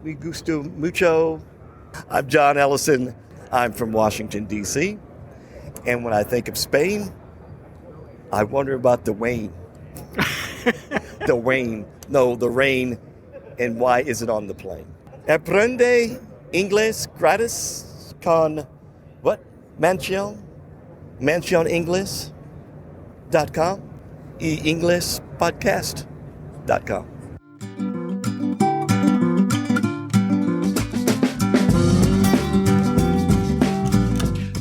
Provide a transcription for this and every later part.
Me gusto mucho. I'm John Ellison. I'm from Washington, D.C. And when I think of Spain, I wonder about the rain. The rain. No, the rain. And why is it on the plane? Aprende inglés gratis con what? Mansioninglés.com e-inglespodcast.com.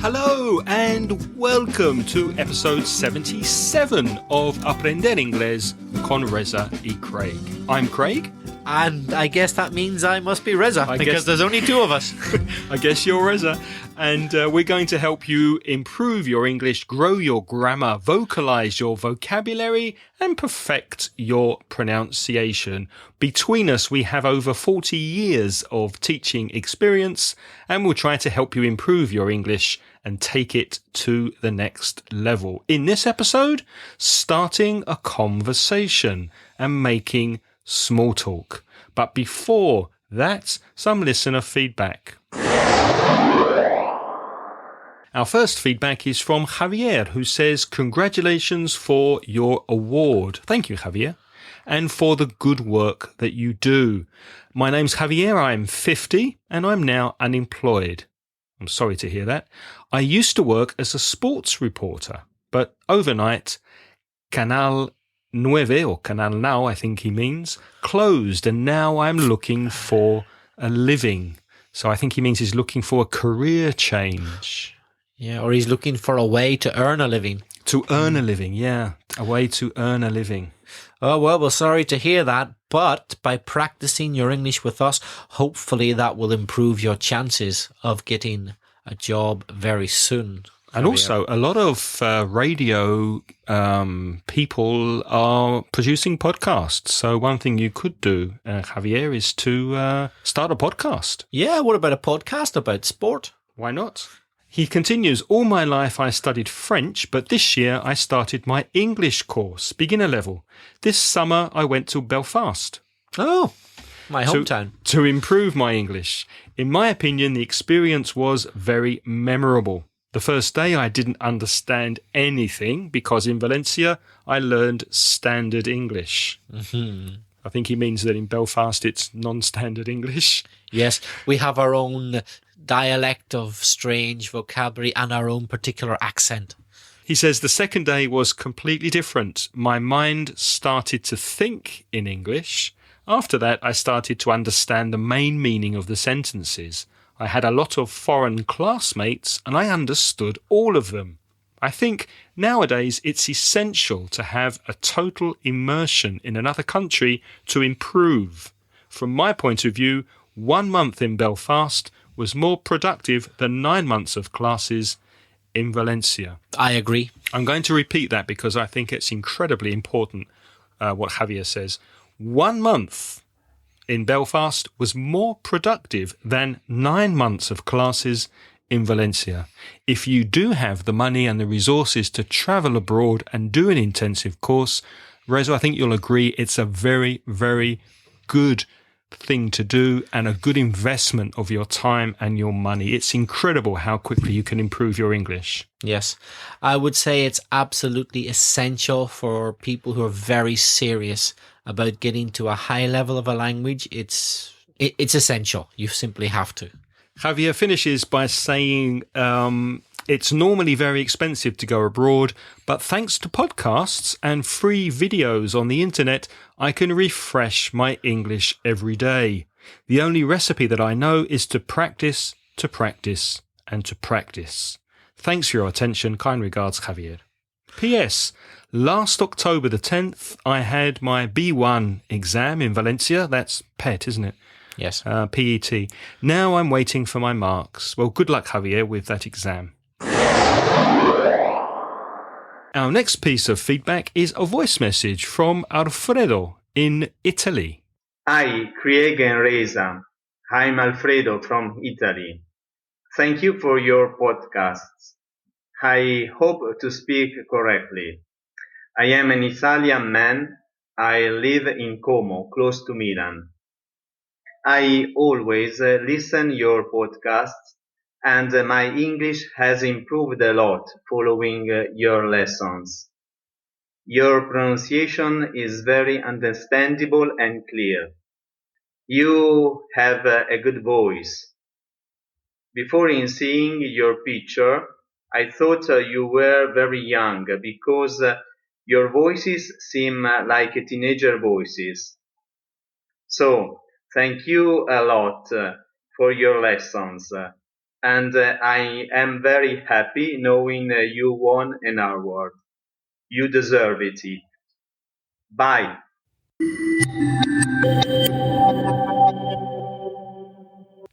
Hello and welcome to episode 77 of Aprender Inglés con Reza y Craig. I'm Craig. And I guess that means I must be Reza, because there's only two of us. I guess you're Reza. And we're going to help you improve your English, grow your grammar, vocalize your vocabulary, and perfect your pronunciation. Between us, we have over 40 years of teaching experience, and we'll try to help you improve your English and take it to the next level. In this episode, starting a conversation and making small talk. But before that, some listener feedback. Our first feedback is from Javier, who says, congratulations for your award. Thank you, Javier, and for the good work that you do. My name's Javier, I'm 50, and I'm now unemployed. I'm sorry to hear that. I used to work as a sports reporter, but overnight, Canal 9, or Canal Now, I think he means, closed, and now I'm looking for a living. So I think he means he's looking for a career change. Yeah, or he's looking for a way to earn a living. To earn a living, yeah. A way to earn a living. Oh, well, we're sorry to hear that, but by practicing your English with us, hopefully that will improve your chances of getting a job very soon. And also, a lot of radio people are producing podcasts. So one thing you could do, Javier, is to start a podcast. Yeah, what about a podcast about sport? Why not? He continues, all my life I studied French, but this year I started my English course, beginner level. This summer I went to Belfast. Oh, my hometown. To improve my English. In my opinion, the experience was very memorable. The first day I didn't understand anything because in Valencia I learned standard English. Mm-hmm. I think he means that in Belfast it's non-standard English. Yes, we have our own dialect of strange vocabulary and our own particular accent. He says the second day was completely different. My mind started to think in English. After that, I started to understand the main meaning of the sentences. I had a lot of foreign classmates and I understood all of them. I think nowadays it's essential to have a total immersion in another country to improve. From my point of view, 1 month in Belfast was more productive than 9 months of classes in Valencia. I agree. I'm going to repeat that because I think it's incredibly important what Javier says. 1 month in Belfast was more productive than 9 months of classes in Valencia. If you do have the money and the resources to travel abroad and do an intensive course, Reza, I think you'll agree it's a very, very good thing to do and a good investment of your time and your money. It's incredible how quickly you can improve your English. Yes, I would say it's absolutely essential for people who are very serious about getting to a high level of a language. It's essential. You simply have to. Javier finishes by saying it's normally very expensive to go abroad, but thanks to podcasts and free videos on the internet, I can refresh my English every day. The only recipe that I know is to practice, and to practice. Thanks for your attention. Kind regards, Javier. P.S. Last October the 10th, I had my B1 exam in Valencia. That's PET, isn't it? Yes. PET. Now I'm waiting for my marks. Well, good luck, Javier, with that exam. Our next piece of feedback is a voice message from Alfredo in Italy. Hi, Craig and Reza. I'm Alfredo from Italy. Thank you for your podcasts. I hope to speak correctly. I am an Italian man. I live in Como, close to Milan. I always listen your podcasts, and my English has improved a lot following your lessons. Your pronunciation is very understandable and clear. You have a good voice. Before seeing your picture, I thought you were very young because your voices seem like teenager voices. So, thank you a lot for your lessons. And I am very happy knowing you won an award. You deserve it. Bye.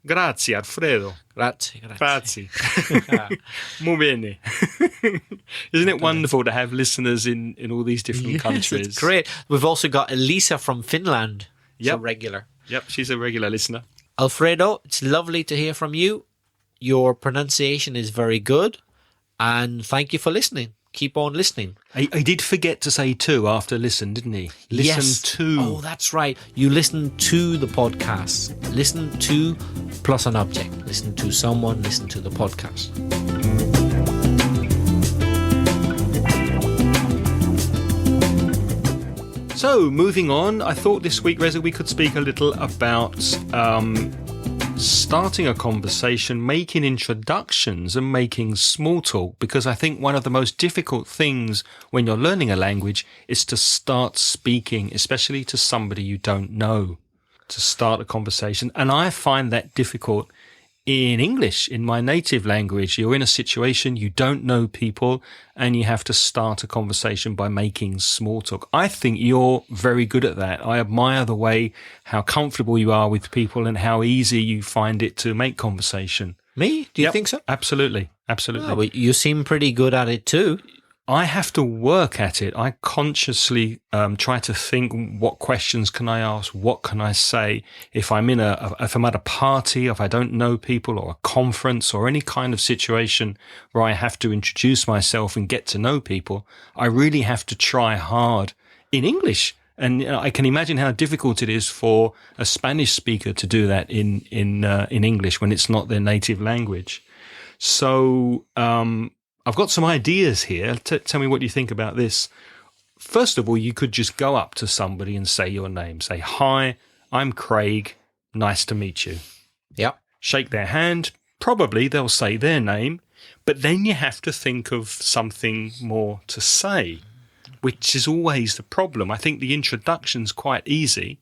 Grazie, Alfredo. Grazie. Grazie. Muy bene. Isn't it wonderful to have listeners in all these different Yes, countries? it's great. We've also got Elisa from Finland. Yep. So regular. Yep, she's a regular listener. Alfredo, it's lovely to hear from you. Your pronunciation is very good. And thank you for listening. Keep on listening. He did forget to say to after listen, didn't he? Listen to. Oh, that's right. You listen to the podcast. Listen to plus an object. Listen to someone. Listen to the podcast. So, moving on, I thought this week, Reza, we could speak a little about starting a conversation, making introductions and making small talk, because I think one of the most difficult things when you're learning a language is to start speaking, especially to somebody you don't know, to start a conversation. And I find that difficult in English, in my native language. You're in a situation, you don't know people, and you have to start a conversation by making small talk. I think you're very good at that. I admire the way how comfortable you are with people and how easy you find it to make conversation. Me? Do you think so? Absolutely. Absolutely. Oh, well, you seem pretty good at it too. I have to work at it. I consciously try to think, what questions can I ask? What can I say? If I'm if I'm at a party, if I don't know people, or a conference, or any kind of situation where I have to introduce myself and get to know people, I really have to try hard in English. And I can imagine how difficult it is for a Spanish speaker to do that in English when it's not their native language. So, I've got some ideas here. Tell me what you think about this. First of all, you could just go up to somebody and say your name. Say, "Hi, I'm Craig. Nice to meet you." Yeah. Shake their hand. Probably they'll say their name, but then you have to think of something more to say, which is always the problem. I think the introduction's quite easy,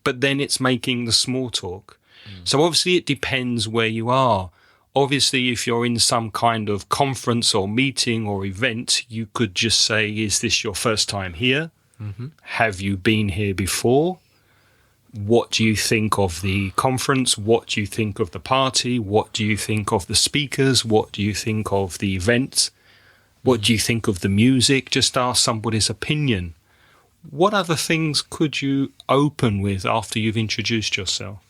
but then it's making the small talk. So obviously it depends where you are. Obviously, if you're in some kind of conference or meeting or event, you could just say, "Is this your first time here? Have you been here before? What do you think of the conference? What do you think of the party? What do you think of the speakers? What do you think of the event? What do you think of the music?" Just ask somebody's opinion. What other things could you open with after you've introduced yourself?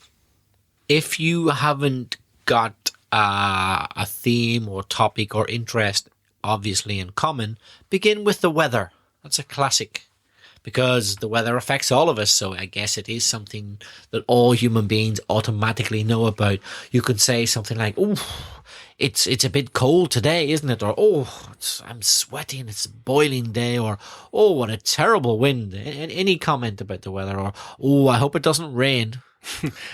If you haven't got a theme or topic or interest obviously in common, begin with the weather. That's a classic, because the weather affects all of us, so I guess it is something that all human beings automatically know about. You could say something like, "Oh, it's a bit cold today, isn't it?" Or, "Oh, I'm sweating, it's a boiling day," or, "Oh, what a terrible wind." Any comment about the weather, or, "Oh, I hope it doesn't rain."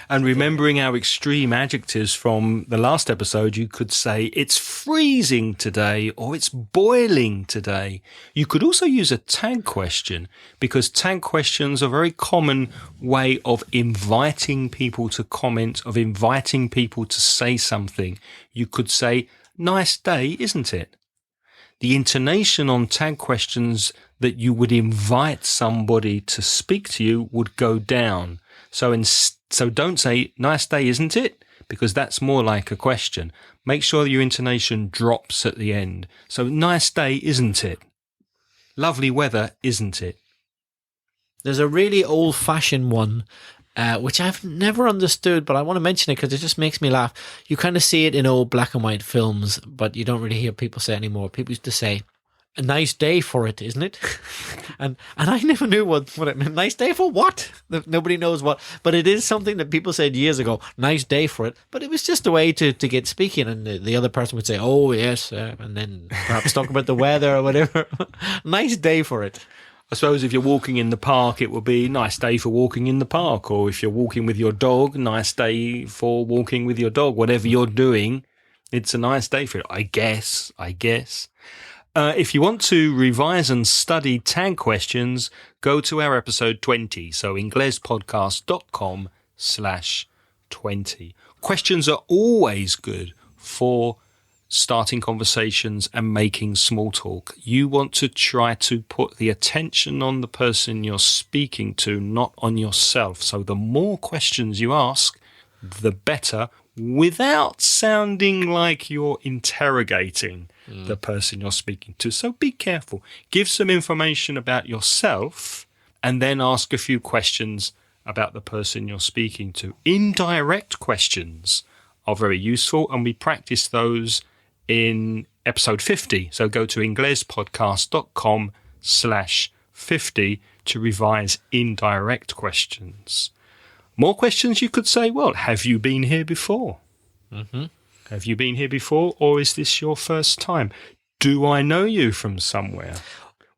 And remembering our extreme adjectives from the last episode, you could say, "It's freezing today," or "It's boiling today." You could also use a tag question, because tag questions are a very common way of inviting people to comment, of inviting people to say something. You could say, "Nice day, isn't it?" The intonation on tag questions that you would invite somebody to speak to you would go down. So don't say, "Nice day, isn't it?" because that's more like a question. Make sure your intonation drops at the end. So, "Nice day, isn't it?" Lovely weather, isn't it? There's a really old-fashioned one, which I've never understood, but I want to mention it because it just makes me laugh. You kind of see it in old black and white films, but you don't really hear people say it anymore. People used to say, a nice day for it, isn't it? and I never knew what it meant. Nice day for what? Nobody knows what. But it is something that people said years ago, nice day for it. But it was just a way to get speaking. And the other person would say, oh, yes. And then perhaps talk about the weather or whatever. Nice day for it. I suppose if you're walking in the park, it will be nice day for walking in the park. Or if you're walking with your dog, nice day for walking with your dog. Whatever you're doing, it's a nice day for it. I guess. If you want to revise and study tag questions, go to our episode 20. So inglespodcast.com/20. Questions are always good for starting conversations and making small talk. You want to try to put the attention on the person you're speaking to, not on yourself. So the more questions you ask, the better, without sounding like you're interrogating the person you're speaking to. So be careful. Give some information about yourself and then ask a few questions about the person you're speaking to. Indirect questions are very useful, and we practice those in episode 50. So go to inglespodcast.com/50 to revise indirect questions. More questions, you could say, well, have you been here before? Mm-hmm. Have you been here before, or is this your first time? Do I know you from somewhere?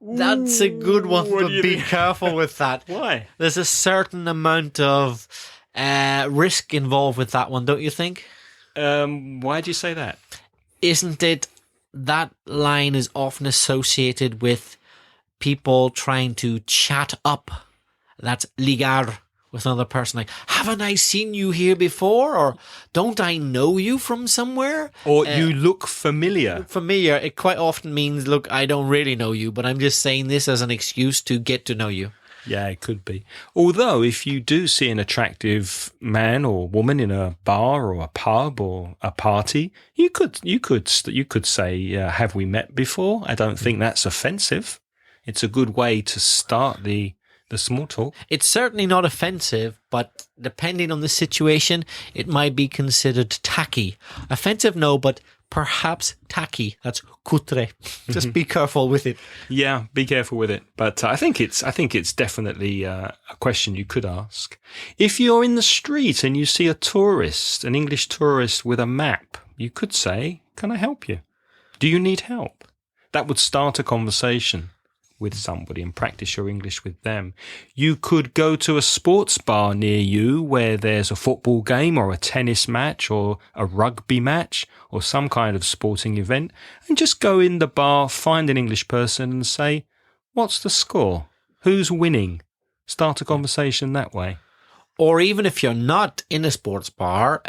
That's a good one, but be careful with that. Why? There's a certain amount of risk involved with that one, don't you think? Why do you say that? Isn't it that line is often associated with people trying to chat up? That's ligar with another person, like, haven't I seen you here before? Or don't I know you from somewhere? Or you look familiar. Familiar, it quite often means, look, I don't really know you, but I'm just saying this as an excuse to get to know you. Yeah, it could be. Although, if you do see an attractive man or woman in a bar or a pub or a party, you could say, "Have we met before?" I don't think that's offensive. It's a good way to start the small talk. It's certainly not offensive, but depending on the situation, it might be considered tacky. Offensive, no, but perhaps tacky. That's cutre. Just be careful with it. Yeah, be careful with it. But I think it's definitely a question you could ask. If you're in the street and you see a tourist, an English tourist with a map, you could say, "Can I help you? Do you need help?" That would start a conversation with somebody and practice your English with them. You could go to a sports bar near you where there's a football game or a tennis match or a rugby match or some kind of sporting event, and just go in the bar, find an English person and say, "What's the score? Who's winning?" Start a conversation that way. Or even if you're not in a sports bar,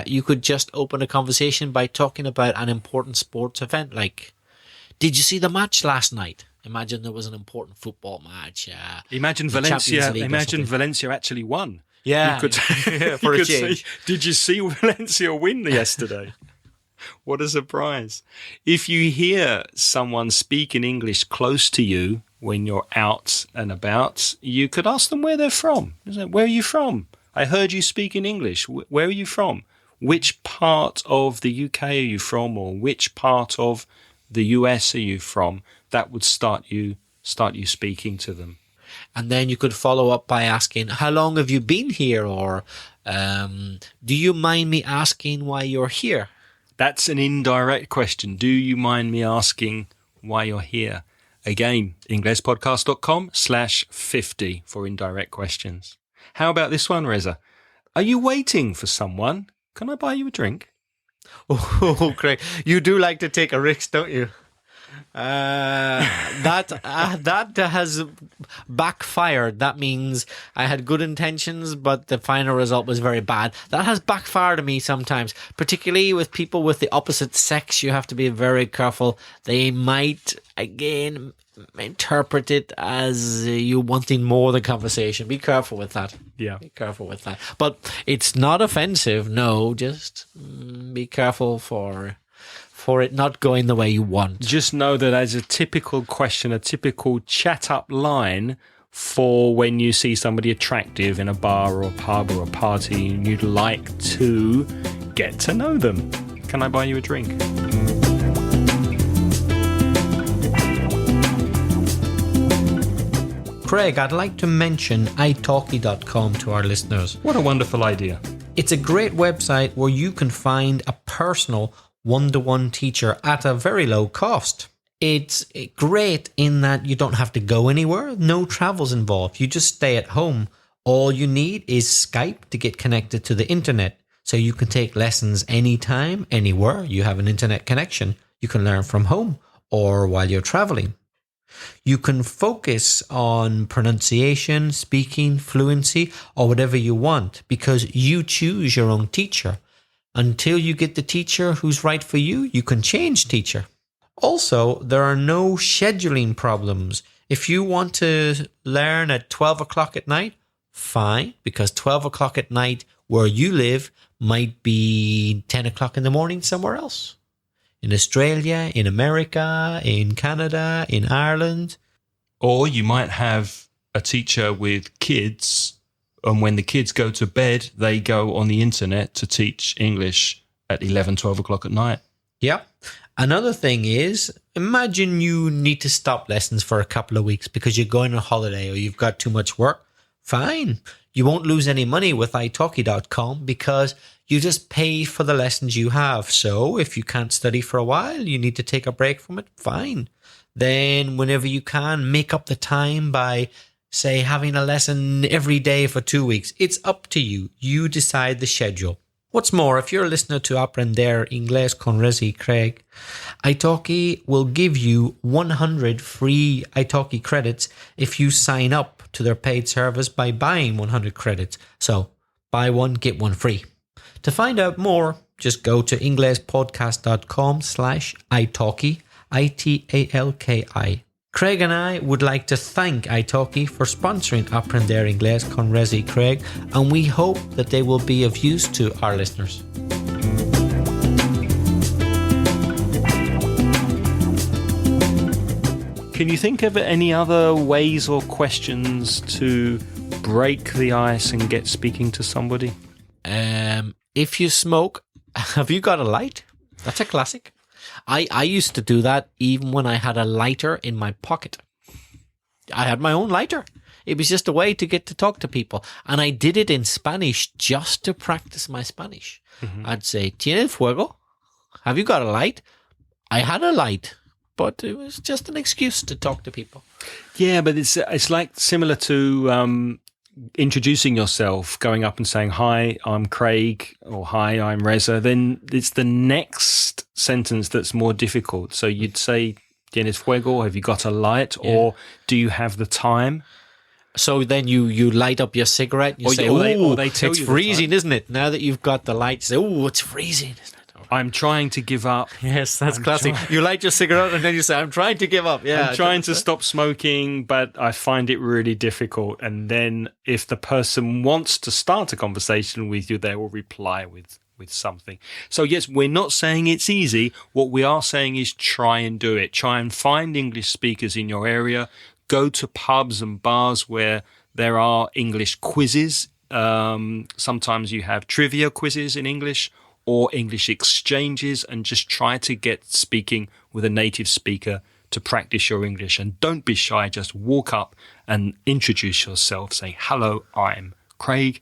you could just open a conversation by talking about an important sports event, like, did you see the match last night? Imagine there was an important football match. Imagine Valencia actually won. Yeah, you could, for a change. Say, did you see Valencia win yesterday? What a surprise. If you hear someone speak in English close to you when you're out and about, you could ask them where they're from. Where are you from? I heard you speak in English. Where are you from? Which part of the UK are you from, or which part of the US are you from? That would start you speaking to them. And then you could follow up by asking, how long have you been here? Or do you mind me asking why you're here? That's an indirect question. Do you mind me asking why you're here? Again, inglespodcast.com/50 for indirect questions. How about this one, Reza? Are you waiting for someone? Can I buy you a drink? Oh, Craig, you do like to take a risk, don't you? That has backfired. That means I had good intentions, but the final result was very bad. That has backfired to me sometimes, particularly with people with the opposite sex. You have to be very careful. They might, again, interpret it as you wanting more than conversation. Be careful with that. Yeah. Be careful with that. But it's not offensive. No, just be careful for it not going the way you want. Just know that as a typical question, a typical chat-up line for when you see somebody attractive in a bar or a pub or a party and you'd like to get to know them. Can I buy you a drink? Craig, I'd like to mention italki.com to our listeners. What a wonderful idea. It's a great website where you can find a personal one-to-one teacher at a very low cost. It's great in that you don't have to go anywhere. No travels involved. You just stay at home. All you need is Skype to get connected to the internet. So you can take lessons anytime, anywhere you have an internet connection. You can learn from home or while you're traveling. You can focus on pronunciation, speaking, fluency, or whatever you want because you choose your own teacher. Until you get the teacher who's right for you, you can change teacher. Also, there are no scheduling problems. If you want to learn at 12 o'clock at night, fine, because 12 o'clock at night where you live might be 10 o'clock in the morning somewhere else. In Australia, in America, in Canada, in Ireland. Or you might have a teacher with kids, and when the kids go to bed, they go on the internet to teach English at 11, 12 o'clock at night. Yeah. Another thing is, imagine you need to stop lessons for a couple of weeks because you're going on holiday or you've got too much work. Fine. You won't lose any money with italki.com because you just pay for the lessons you have. So if you can't study for a while, you need to take a break from it, fine. Then whenever you can, make up the time by, say, having a lesson every day for 2 weeks. It's up to you. You decide the schedule. What's more, if you're a listener to Aprender Inglés con Reza y Craig, Italki will give you 100 free Italki credits if you sign up to their paid service by buying 100 credits. So, buy one, get one free. To find out more, just go to inglespodcast.com/italki, Italki. Craig and I would like to thank Italki for sponsoring Aprender Inglés con Reza y Craig, and we hope that they will be of use to our listeners. Can you think of any other ways or questions to break the ice and get speaking to somebody? If you smoke, have you got a light? That's a classic. I used to do that even when I had a lighter in my pocket. I had my own lighter. It was just a way to get to talk to people. And I did it in Spanish just to practice my Spanish. Mm-hmm. I'd say, ¿Tienes fuego? Have you got a light? I had a light, but it was just an excuse to talk to people. Yeah, but it's like similar to introducing yourself, going up and saying, hi, I'm Craig, or hi, I'm Reza. Then it's the next sentence that's more difficult. So you'd say, ¿Tienes fuego? Have you got a light? Yeah. Or do you have the time? So then you light up your cigarette. You say, they tell it's you freezing, isn't it? Now that you've got the light, you say, oh, it's freezing, isn't it? I'm trying to give up. Yes, that's classic. You light your cigarette and then you say, I'm trying to give up. Yeah, I'm trying to stop smoking, but I find it really difficult. And then if the person wants to start a conversation with you, they will reply with something. So yes, we're not saying it's easy. What we are saying is try and do it. Try and find English speakers in your area. Go to pubs and bars where there are English quizzes. Sometimes you have trivia quizzes in English or English exchanges, and just try to get speaking with a native speaker to practice your English. And don't be shy, just walk up and introduce yourself, say, hello, I'm Craig,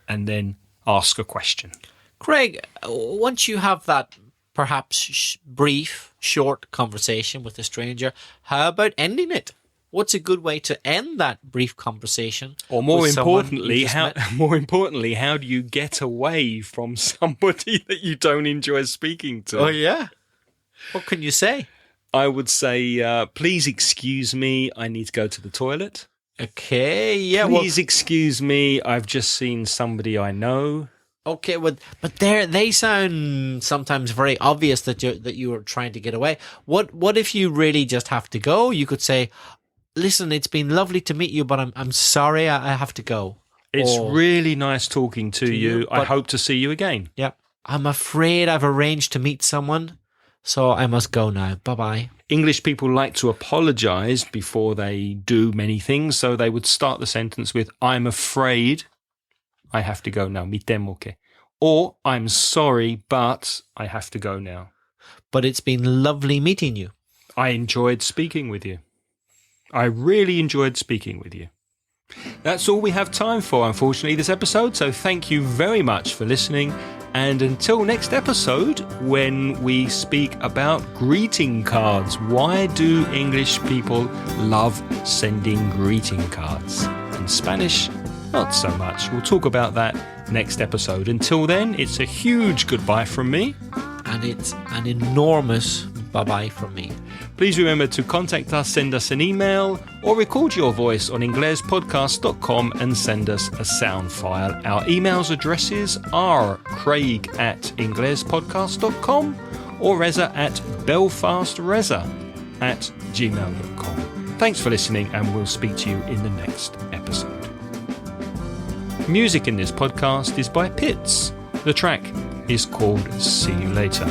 and then ask a question. Craig, once you have that perhaps brief, short conversation with a stranger, how about ending it? What's a good way to end that brief conversation? Or more importantly, how do you get away from somebody that you don't enjoy speaking to? Oh, yeah. What can you say? I would say, please excuse me, I need to go to the toilet. Okay, yeah. Please excuse me, I've just seen somebody I know. Okay, but they sound sometimes very obvious that you are trying to get away. What if you really just have to go? You could say, listen, it's been lovely to meet you, but I'm sorry, I have to go. It's really nice talking to you. I hope to see you again. Yeah. I'm afraid I've arranged to meet someone, so I must go now. Bye-bye. English people like to apologize before they do many things, so they would start the sentence with, I'm afraid I have to go now. Mi temo que. Or, I'm sorry, but I have to go now. But it's been lovely meeting you. I enjoyed speaking with you. I really enjoyed speaking with you. That's all we have time for, unfortunately, this episode. So thank you very much for listening. And until next episode, when we speak about greeting cards. Why do English people love sending greeting cards? In Spanish, not so much. We'll talk about that next episode. Until then, it's a huge goodbye from me. And it's an enormous bye-bye from me. Please remember to contact us, send us an email, or record your voice on inglespodcast.com and send us a sound file. Our emails addresses are craig@inglespodcast.com or reza@belfastreza@gmail.com. Thanks for listening, and we'll speak to you in the next episode. Music in this podcast is by Pitts. The track is called See You Later.